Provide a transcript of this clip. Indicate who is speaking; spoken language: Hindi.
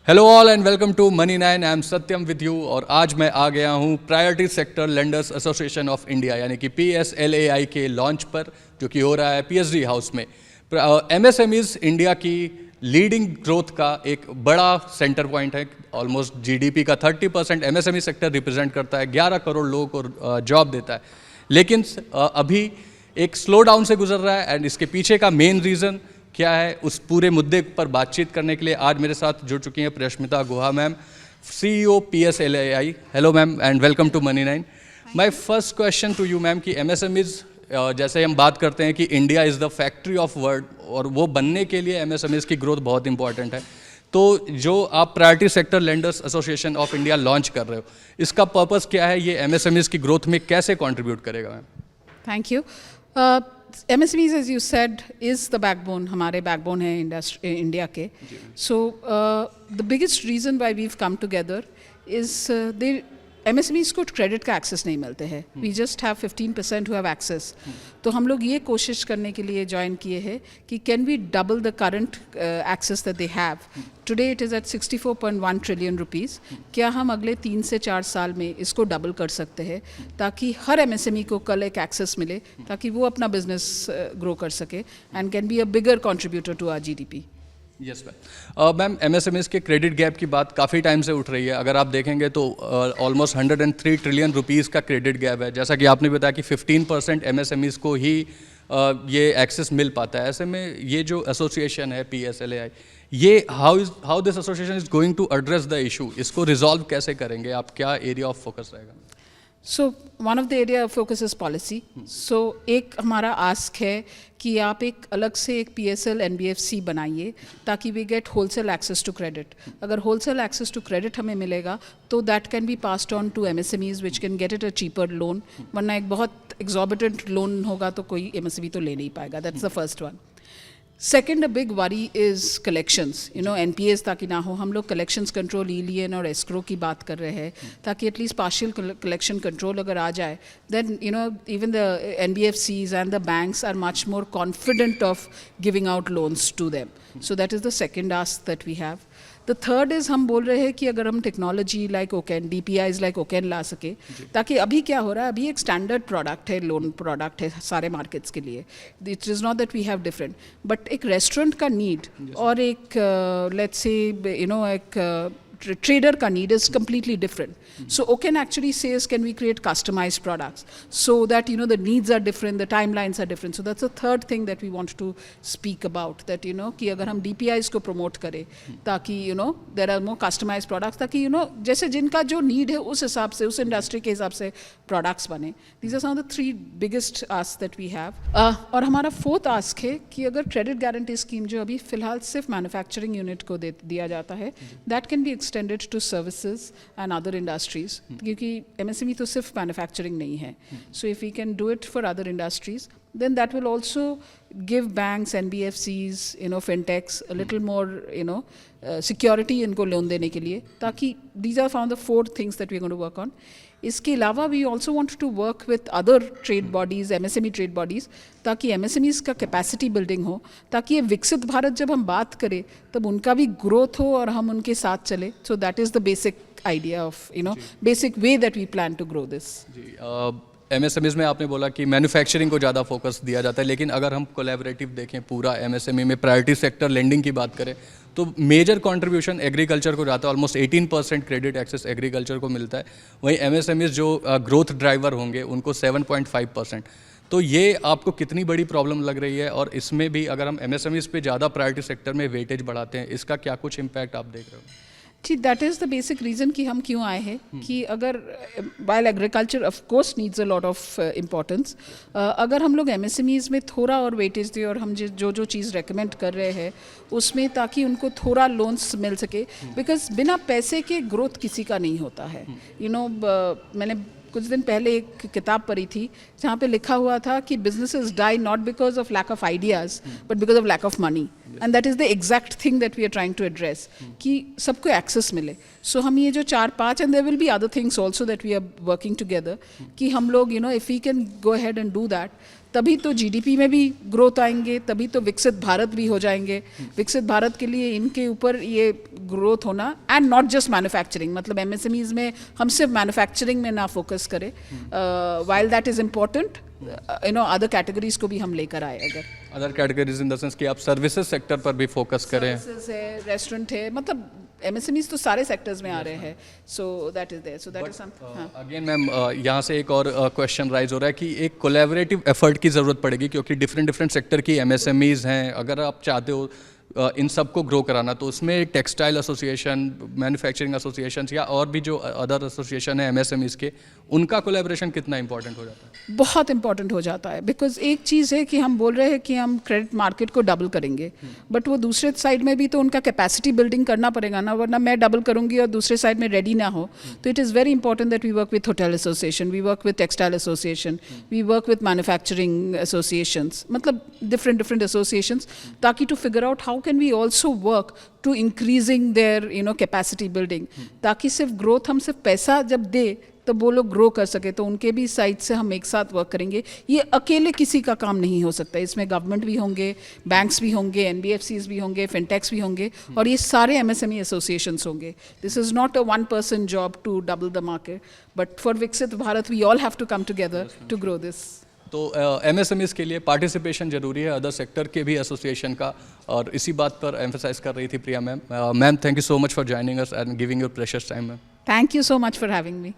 Speaker 1: Hello all and welcome to money 9। I am Satyam with you और आज मैं आ गया हूँ priority sector lenders association of India यानी कि PSLAI के लॉन्च पर, जो कि हो रहा है PSG हाउस में। MSMEs इंडिया की लीडिंग ग्रोथ का एक बड़ा सेंटर पॉइंट है। ऑलमोस्ट GDP का 30% MSME सेक्टर रिप्रेजेंट करता है, 11 करोड़ लोगों को जॉब देता है। लेकिन अभी एक स्लो डाउन से गुजर रहा है एंड इसके पीछे का मेन रीज़न क्या है, उस पूरे मुद्दे पर बातचीत करने के लिए आज मेरे साथ जुड़ चुकी हैं Prashmita Guha ma'am, CEO PSLAI। Hello ma'am and welcome to money 9। My first question to you ma'am कि MSMEs जैसे हम बात करते हैं कि India is the factory of world और वो बनने के लिए MSMEs की ग्रोथ बहुत इंपॉर्टेंट है। तो जो आप priority sector lenders association of India launch कर रहे हो, इसका पर्पस क्या है, ये MSMEs की ग्रोथ में कैसे कॉन्ट्रीब्यूट करेगा ma'am?
Speaker 2: Thank you. MSMEs, as you said, is the backbone. हमारे backbone है इंडिया के. So the biggest reason why we've come together is MSMEs को क्रेडिट का एक्सेस नहीं मिलते हैं. We just have 15% who have access. तो हम लोग ये कोशिश करने के लिए ज्वाइन किए हैं कि can we double the current access that they have. Today it is at 64.1 trillion rupees. क्या हम अगले 3 से 4 साल में इसको डबल कर सकते हैं ताकि हर MSME को कल एक एक्सेस मिले ताकि वो अपना बिजनेस ग्रो कर सके and can be a bigger contributor to our GDP.
Speaker 1: Yes ma'am, MSMEs के क्रेडिट गैप की बात काफ़ी टाइम से उठ रही है। अगर आप देखेंगे तो ऑलमोस्ट 103 ट्रिलियन रुपीज़ का क्रेडिट गैप है। जैसा कि आपने बताया कि 15% MSMEs को ही ये एक्सेस मिल पाता है। ऐसे में ये जो एसोसिएशन है PSLAI, ये how this association is going to address the issue, इसको रिजॉल्व कैसे करेंगे आप, क्या एरिया ऑफ फोकस रहेगा?
Speaker 2: So one of the area of focus is policy. So एक हमारा आस्क है कि आप एक अलग से एक PSL NBFC बनाइए ताकि we get wholesale access to credit. अगर wholesale access to credit हमें मिलेगा तो that can be passed on to MSMEs which can get it a cheaper loan. वरना एक बहुत exorbitant loan होगा तो कोई MSME तो ले नहीं पाएगा. That's the first one. Second, a big worry is collections. NPAs ताकि ना हो. हम लोग collections control, ELN और escrow की बात कर रहे हैं ताकि at least partial collection control अगर आ जाए, then even the NBFCs and the banks are much more confident of giving out loans to them. So that is the second ask that we have. The third is हम बोल रहे हैं कि अगर हम technology like OCEN, DPIs like OCEN ला सके ताकि अभी क्या हो रहा है, अभी एक स्टैंडर्ड प्रोडक्ट है, लोन प्रोडक्ट है सारे मार्केट्स के लिए. It is not that we have different, but एक रेस्टोरेंट का नीड और एक लेट्स से एक trader ka need is completely different. So OCEN actually says, can we create customized products so that the needs are different, the timelines are different. So that's the third thing that we want to speak about, that कि अगर हम DPIs को promote करें ताकि there are more customized products ताकि जैसे जिनका जो need है उस हिसाब से, उस इंडस्ट्री के हिसाब से products बने. These are some of the 3 biggest asks that we have. और हमारा fourth ask है कि अगर credit guarantee scheme जो अभी फिलहाल सिर्फ manufacturing unit को दिया जाता है, that can be extended to services and other industries. क्योंकि MSME तो सिर्फ manufacturing नहीं है. So if we can do it for other industries, then that will also give banks, NBFCs, fintechs a little more, security इनको लोन देने के लिए, ताकि these are found the 4 things that we are going to work on. इसके अलावा we also want to work with other trade bodies, MSME trade bodies, ताकि MSMEs का capacity building हो, ताकि ये विकसित भारत जब हम बात करें तब उनका भी growth हो और हम उनके साथ चले. So that is the basic idea of, basic way that we plan to grow this.
Speaker 1: MSMEs में आपने बोला कि मैन्युफैक्चरिंग को ज़्यादा फोकस दिया जाता है, लेकिन अगर हम कोलैबोरेटिव देखें पूरा MSME में प्रायोरिटी सेक्टर लेंडिंग की बात करें तो मेजर कंट्रीब्यूशन एग्रीकल्चर को जाता है. ऑलमोस्ट 18% क्रेडिट एक्सेस एग्रीकल्चर को मिलता है. वहीं MSMEs जो ग्रोथ ड्राइवर होंगे उनको 7.5%. तो ये आपको कितनी बड़ी प्रॉब्लम लग रही है, और इसमें भी अगर हम MSMEs पे ज़्यादा प्रायोरिटी सेक्टर में वेटेज बढ़ाते हैं, इसका क्या कुछ इम्पैक्ट आप देख रहे हो?
Speaker 2: जी, that is the basic reason कि हम क्यों आए हैं कि अगर while agriculture of course needs a lot of importance, अगर हम लोग MSMEs में थोड़ा और वेटेज दें और हम जो चीज़ रेकमेंड कर रहे हैं उसमें, ताकि उनको थोड़ा लोन्स मिल सके, बिकॉज बिना पैसे के ग्रोथ किसी का नहीं होता है. मैंने कुछ दिन पहले एक किताब पढ़ी थी जहाँ पे लिखा हुआ था कि businesses die not because of lack of ideas but because of lack of money. And that is the exact thing that we are trying to address कि सबको एक्सेस मिले. सो हम ये जो 4-5 and there will be other things also that we are working together कि हम लोग if we can go ahead and do that, तभी तो जीडीपी में भी ग्रोथ आएंगे, तभी तो विकसित भारत भी हो जाएंगे. विकसित भारत के लिए इनके ऊपर ये ग्रोथ होना, एंड नॉट जस्ट मैन्युफैक्चरिंग, मतलब एमएसएमईज में हम सिर्फ मैन्युफैक्चरिंग में ना फोकस करें, while that is important, other categories को भी हम लेकर आए. अगर
Speaker 1: other categories in the sense कि आप सर्विसेज सेक्टर पर भी फोकस करें.
Speaker 2: सर्विसेज है, रेस्टोरेंट है, मतलब एमएसएमईज तो सारे सेक्टर्स में आ रहे हैं. So that is there, so that is something.
Speaker 1: Again ma'am, यहाँ से एक और क्वेश्चन राइज हो रहा है कि एक कोलैबोरेटिव एफर्ट की ज़रूरत पड़ेगी, क्योंकि डिफरेंट सेक्टर की एमएसएमईज हैं. अगर आप चाहते हो इन सबको ग्रो कराना, तो उसमें टेक्सटाइल एसोसिएशन, मैन्युफैक्चरिंग एसोसिएशन या और भी जो अदर एसोसिएशन है एमएसएमईज के, उनका कोलैबोरेशन कितना इंपॉर्टेंट हो जाता है?
Speaker 2: बहुत इंपॉर्टेंट हो जाता है. बिकॉज एक चीज़ है कि हम बोल रहे हैं कि हम क्रेडिट मार्केट को डबल करेंगे, बट वो दूसरे साइड में भी तो उनका कैपेसिटी बिल्डिंग करना पड़ेगा ना, वरना मैं डबल करूंगी और दूसरे साइड में रेडी ना हो. तो it is very important that we work with hotel association, we work with textile association, we work with manufacturing associations, मतलब डिफरेंट एसोसिएशंस, ताकि to figure out how can we also work to increasing their capacity building, ताकि सिर्फ ग्रोथ हम सिर्फ पैसा जब दे तो वो लोग ग्रो कर सके. तो उनके भी साइड से हम एक साथ वर्क करेंगे. ये अकेले किसी का काम नहीं हो सकता. इसमें गवर्नमेंट भी होंगे, बैंक्स भी होंगे, एनबीएफसीज भी होंगे, फिनटेक्स भी होंगे, और ये सारे एमएसएमई एसोसिएशंस होंगे. This is not a one person job to double the market, but for Viksit Bharat we all have to come together to grow this.
Speaker 1: तो एमएसएमईज के लिए पार्टिसिपेशन जरूरी है, अदर सेक्टर के भी एसोसिएशन का, और इसी बात पर एम्फसाइज कर रही थी Priya ma'am. Ma'am, thank you so much for joining us and giving your precious time ma'am.
Speaker 2: Thank you so much for having me.